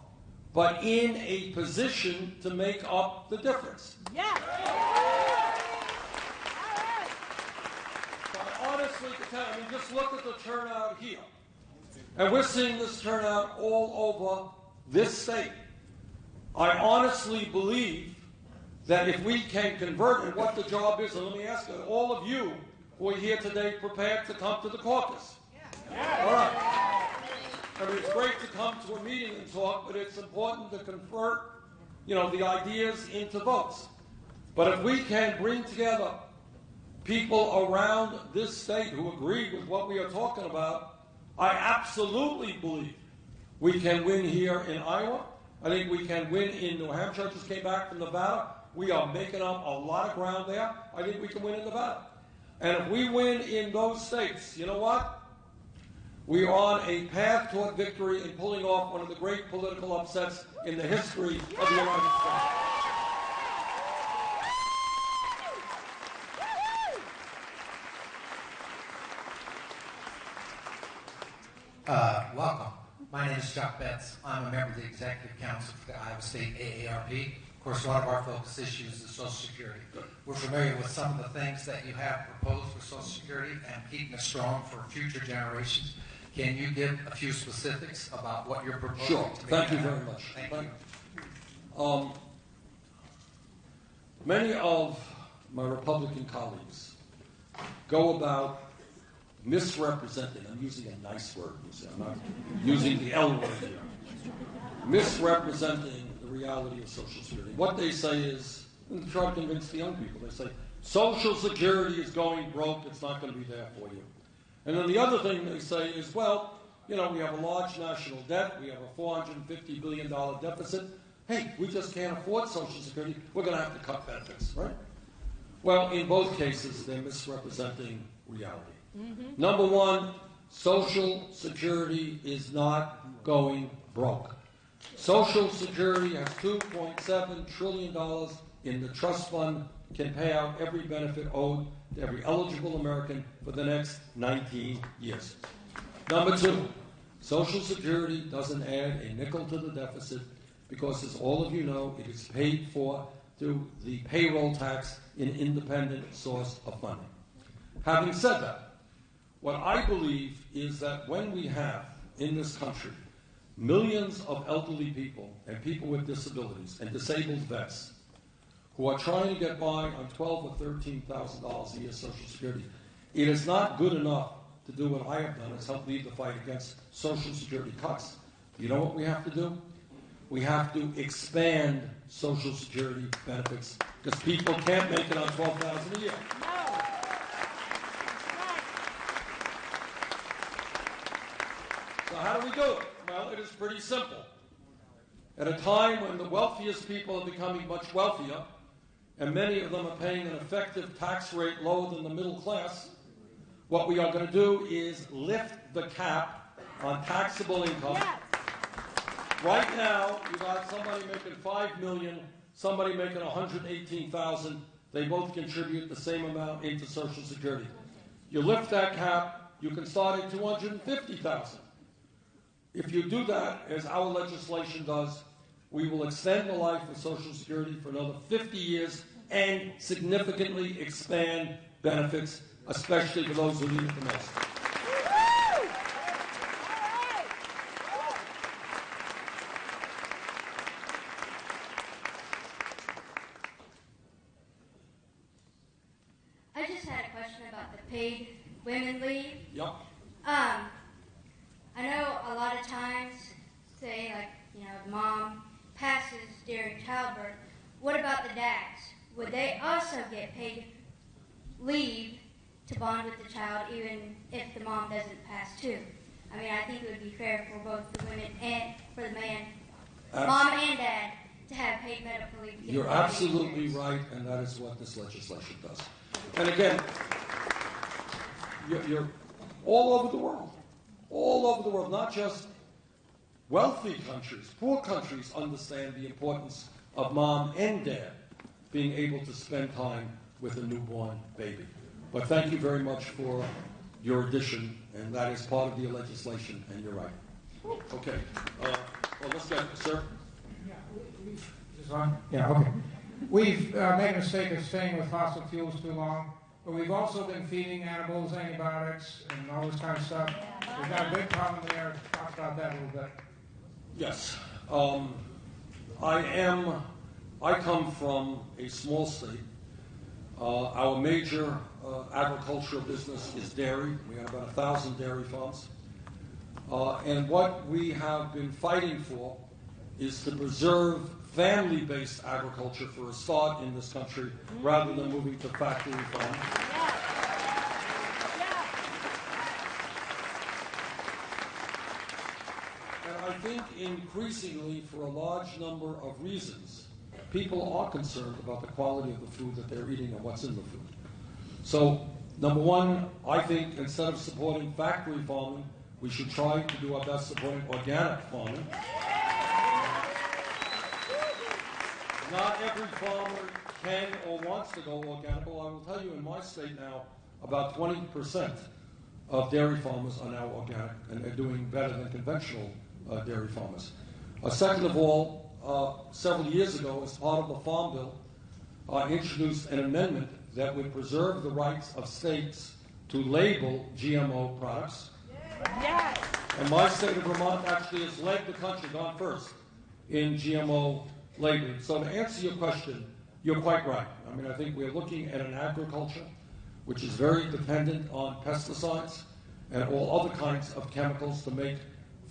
but in a position to make up the difference. Yeah. But honestly, just look at the turnout here. And we're seeing this turnout all over this state. I honestly believe that if we can convert, and what the job is, and let me ask you, all of you who are here today prepared to come to the caucus? Yeah. All right. I mean, it's great to come to a meeting and talk, but it's important to convert, the ideas into votes. But if we can bring together people around this state who agree with what we are talking about, I absolutely believe we can win here in Iowa. I think we can win in New Hampshire. I just came back from Nevada. We are making up a lot of ground there. I think we can win in Nevada. And if we win in those states, you know what? We are on a path toward victory in pulling off one of the great political upsets in the history of the United States. Welcome. My name is Chuck Betts. I'm a member of the Executive Council for the Iowa State AARP. Of course, one of our focus issues is Social Security. We're familiar with some of the things that you have proposed for Social Security and keeping it strong for future generations. Can you give a few specifics about what you're proposing? Sure. Thank you very much. Thank you. Many of my Republican colleagues go about misrepresenting, I'm using a nice word, I'm not using the L word here, misrepresenting the reality of Social Security. What they say is, and try to convince the young people, they say, Social Security is going broke, it's not going to be there for you. And then the other thing they say is, well, you know, we have a large national debt, we have a $450 billion deficit. Hey, we just can't afford Social Security, we're going to have to cut benefits, right? Well, in both cases, they're misrepresenting reality. Mm-hmm. Number one, Social Security is not going broke. Social Security has $2.7 trillion in the trust fund, can pay out every benefit owed to every eligible American for the next 19 years. Number two, Social Security doesn't add a nickel to the deficit because, as all of you know, it is paid for through the payroll tax, an independent source of money. Having said that, what I believe is that when we have, in this country, millions of elderly people and people with disabilities and disabled vets who are trying to get by on $12,000 or $13,000 a year Social Security, it is not good enough to do what I have done, is help lead the fight against Social Security cuts. You know what we have to do? We have to expand Social Security benefits because people can't make it on $12,000 a year. So how do we do it? Well, it is pretty simple. At a time when the wealthiest people are becoming much wealthier, and many of them are paying an effective tax rate lower than the middle class, what we are going to do is lift the cap on taxable income. Yes. Right now, you got somebody making $5 million, somebody making $118,000. They both contribute the same amount into Social Security. You lift that cap, you can start at $250,000. If you do that, as our legislation does, we will extend the life of Social Security for another 50 years and significantly expand benefits, especially for those who need it the most. I just had a question about the paid women leave. Yep. I know a lot of times, say, like, you know, the mom passes during childbirth. What about the dads? Would they also get paid leave to bond with the child, even if the mom doesn't pass too? I mean, I think it would be fair for both the women and for the man, mom and dad, to have paid medical leave. You're absolutely right, and that is what this legislation does. And again, you're all over the world. All over the world, not just wealthy countries, poor countries understand the importance of mom and dad being able to spend time with a newborn baby. But thank you very much for your addition, and that is part of the legislation, and you're right. Okay. Well, let's go, sir. Yeah, is this on? Yeah, okay. We've made a mistake of staying with fossil fuels too long, but we've also been feeding animals antibiotics and all this kind of stuff. We've got a big problem there. Talk about that a little bit. Yes. I come from a small state. Our major agricultural business is dairy. We have about 1,000 dairy farms. And what we have been fighting for is to preserve family-based agriculture for a start in this country rather than moving to factory farming. I think increasingly, for a large number of reasons, people are concerned about the quality of the food that they're eating and what's in the food. So, number one, I think instead of supporting factory farming, We should try to do our best supporting organic farming. Not every farmer can or wants to go organic. Well, I will tell you, in my state now, about 20% of dairy farmers are now organic, and they're doing better than conventional dairy farmers. Second of all, several years ago, as part of the Farm Bill, I introduced an amendment that would preserve the rights of states to label GMO products. Yes. And my state of Vermont actually has led the country, gone first, in GMO labeling. So to answer your question, you're quite right. I mean, I think we're looking at an agriculture which is very dependent on pesticides and all other kinds of chemicals to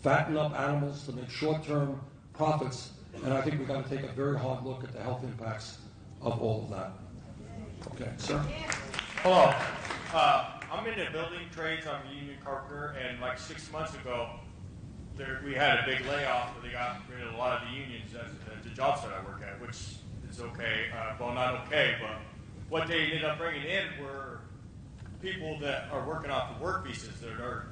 fatten up animals, to make short-term profits. And I think we've got to take a very hard look at the health impacts of all of that. Okay, sir? Hello. I'm in the building trades. I'm a union carpenter, and like 6 months ago, we had a big layoff where they got rid of a lot of the unions at the job site I work at, which is okay. Well, not okay, but what they ended up bringing in were people that are working off of work visas that are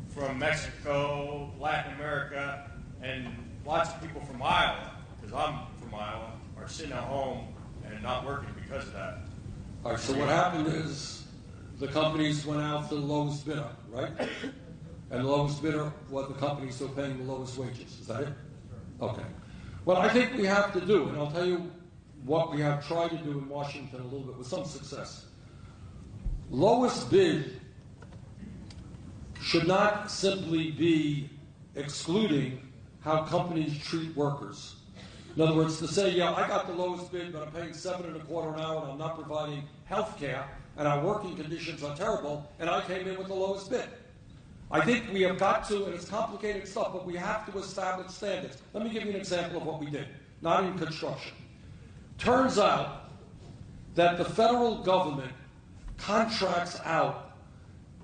from Mexico, Latin America, and lots of people from Iowa, because I'm from Iowa, are sitting at home and not working because of that. All right, so what happened is the companies went out to the lowest bidder, right? And the lowest bidder, what the companies are paying the lowest wages. Is that it? Okay. Well, I think we have to do, and I'll tell you what we have tried to do in Washington a little bit with some success. Lowest bid should not simply be excluding how companies treat workers. In other words, to say, yeah, I got the lowest bid, but I'm paying $7.25 an hour, and I'm not providing health care, and our working conditions are terrible, and I came in with the lowest bid. I think we have got to, and it's complicated stuff, but we have to establish standards. Let me give you an example of what we did, not in construction. Turns out that the federal government contracts out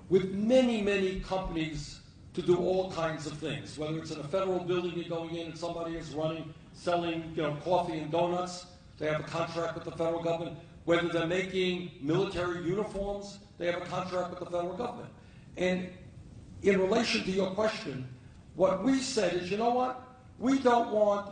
with many, many companies to do all kinds of things, whether it's in a federal building you're going in and somebody is selling coffee and donuts, they have a contract with the federal government. Whether they're making military uniforms, they have a contract with the federal government. And in relation to your question, what we said is, you know what? We don't want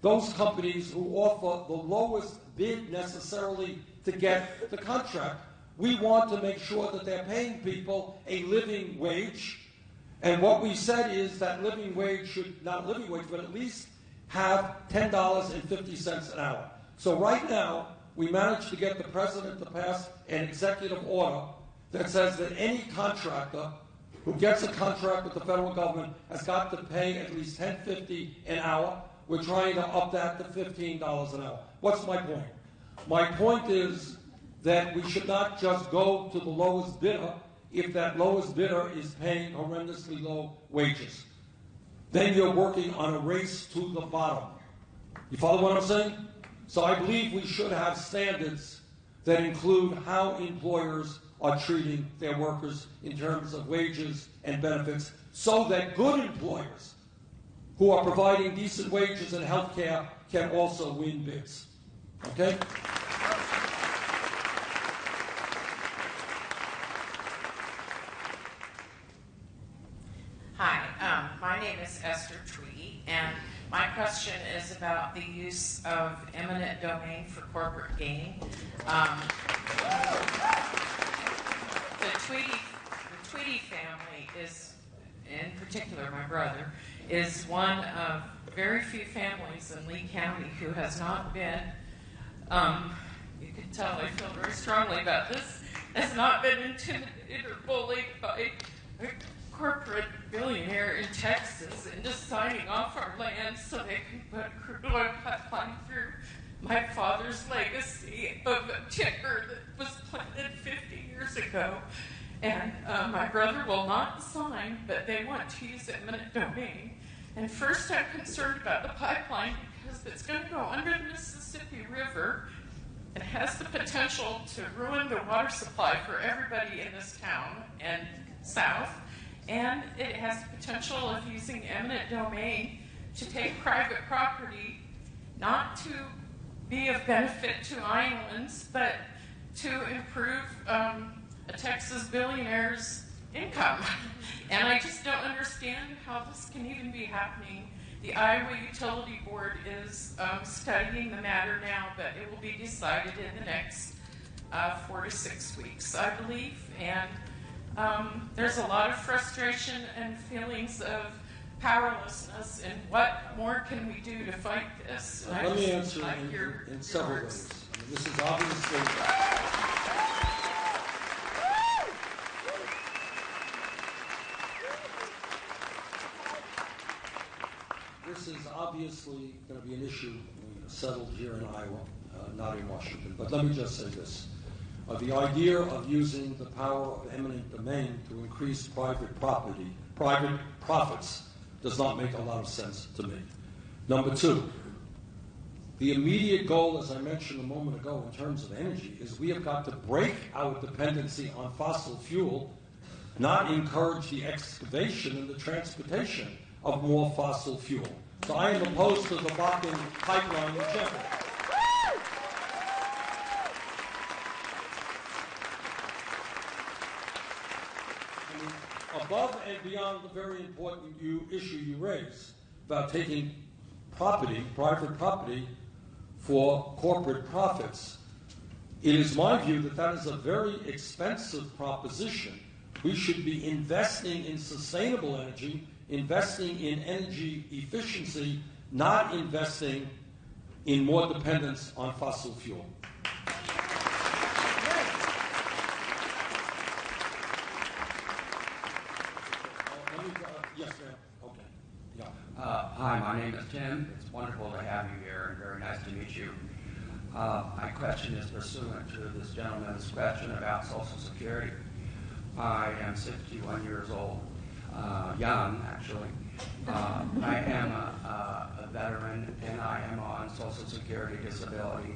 those companies who offer the lowest bid necessarily to get the contract. We want to make sure that they're paying people a living wage. And what we said is that living wage should, not living wage, but at least have $10.50 an hour. So right now, we managed to get the president to pass an executive order that says that any contractor who gets a contract with the federal government has got to pay at least $10.50 an hour. We're trying to up that to $15 an hour. What's my point? My point is that we should not just go to the lowest bidder if that lowest bidder is paying horrendously low wages. Then you're working on a race to the bottom. You follow what I'm saying? So I believe we should have standards that include how employers are treating their workers in terms of wages and benefits, so that good employers who are providing decent wages and health care can also win bids. Okay? Hi, my name is Esther Tweedy, and my question is about the use of eminent domain for corporate gain. The Tweedy family is, in particular my brother, is one of very few families in Lee County who has not been, you can tell I feel very strongly about this, has not been intimidated or bullied by a corporate billionaire in Texas into signing off our land so they can put a crude oil pipeline through my father's legacy of timber that was planted 50 years ago. And my brother will not sign, but they want to use eminent domain. And first I'm concerned about the pipeline because it's going to go under the Mississippi River. It has the potential to ruin the water supply for everybody in this town and south. And it has the potential of using eminent domain to take private property, not to be of benefit to islands, but to improve a Texas billionaire's income. And I just don't understand how this can even be happening. The Iowa Utility Board is studying the matter now, but it will be decided in the next 4 to 6 weeks, I believe. And there's a lot of frustration and feelings of powerlessness, and what more can we do to fight this? Let me answer in several ways. I mean, this is obviously... This is obviously going to be an issue settled here in Iowa, not in Washington. But let me just say this. The idea of using the power of eminent domain to increase private profits, does not make a lot of sense to me. Number two, the immediate goal, as I mentioned a moment ago, in terms of energy, is we have got to break our dependency on fossil fuel, not encourage the excavation and the transportation of more fossil fuel. So I am opposed to the Bakken pipeline in general. Above and beyond the very important issue you raise about taking property, private property, for corporate profits, it is my view that that is a very expensive proposition. We should be investing in sustainable energy, investing in energy efficiency, not investing in more dependence on fossil fuel. Yes, ma'am. Okay. Yeah. Hi, my name is Tim. It's wonderful to have you here and very nice to meet you. My question is pursuant to this gentleman's question about Social Security. I am 61 years old, young actually. I am a veteran and I am on Social Security disability.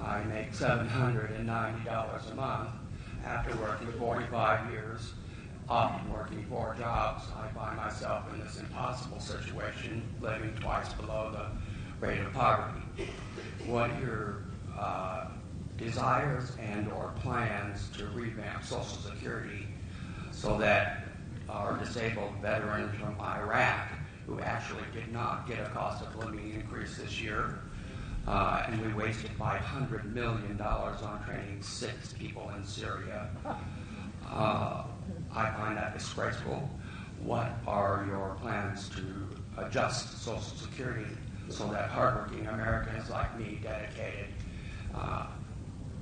I make $790 a month after working 45 years. Often working 4 jobs, I find myself in this impossible situation, living twice below the rate of poverty. What are your desires and or plans to revamp Social Security so that our disabled veterans from Iraq, who actually did not get a cost of living increase this year, and we wasted $500 million on training 6 people in Syria, I find that disgraceful. What are your plans to adjust Social Security so that hardworking Americans like me, dedicated,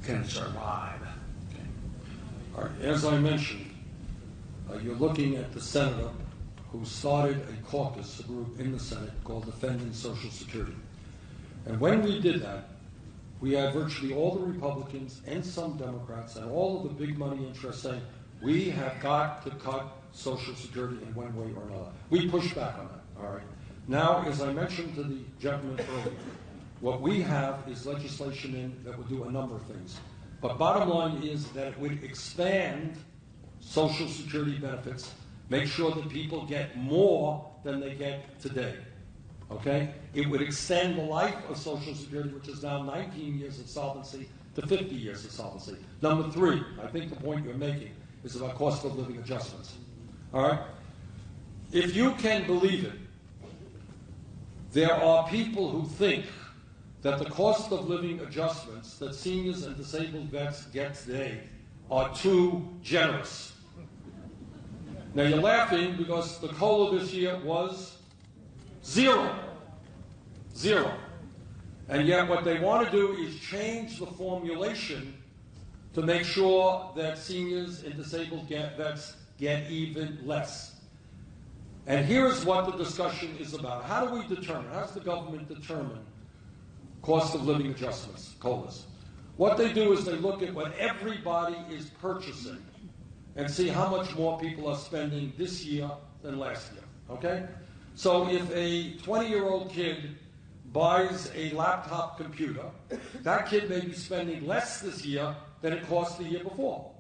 can survive? Okay. All right. As I mentioned, you're looking at the senator who started a caucus, a group in the Senate called Defending Social Security. And when we did that, we had virtually all the Republicans and some Democrats and all of the big money interests saying, we have got to cut Social Security in one way or another. We pushed back on that, all right? Now, as I mentioned to the gentleman earlier, what we have is legislation in that would do a number of things. But bottom line is that it would expand Social Security benefits, make sure that people get more than they get today, okay? It would extend the life of Social Security, which is now 19 years of solvency, to 50 years of solvency. Number 3, I think the point you're making is about cost of living adjustments. All right? If you can believe it, there are people who think that the cost of living adjustments that seniors and disabled vets get today are too generous. Now you're laughing because the COLA this year was 0. 0. And yet what they want to do is change the formulation to make sure that seniors and disabled vets get even less. And here's what the discussion is about. How do we determine, how does the government determine cost of living adjustments, COLAs? What they do is they look at what everybody is purchasing and see how much more people are spending this year than last year, okay? So if a 20-year-old kid buys a laptop computer, that kid may be spending less this year than it cost the year before.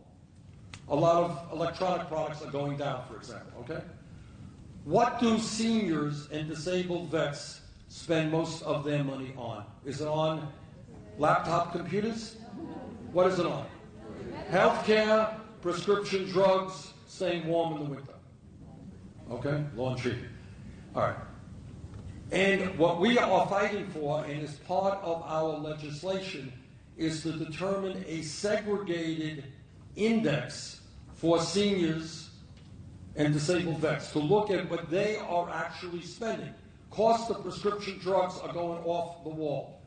A lot of electronic products are going down, for example, okay? What do seniors and disabled vets spend most of their money on? Is it on laptop computers? What is it on? Healthcare, prescription drugs, staying warm in the winter. Okay? Lawn tree. All right. And what we are fighting for, and is part of our legislation, is to determine a segregated index for seniors and disabled vets to look at what they are actually spending. Cost of prescription drugs are going off the wall.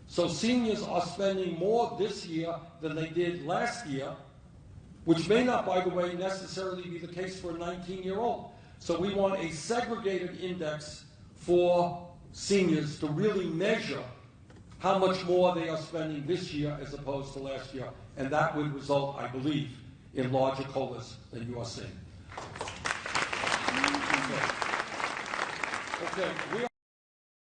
So seniors are spending more this year than they did last year, which may not, by the way, necessarily be the case for a 19-year-old. So we want a segregated index for seniors to really measure how much more they are spending this year as opposed to last year. And that would result, I believe, in larger COLAs than you are seeing. Okay, we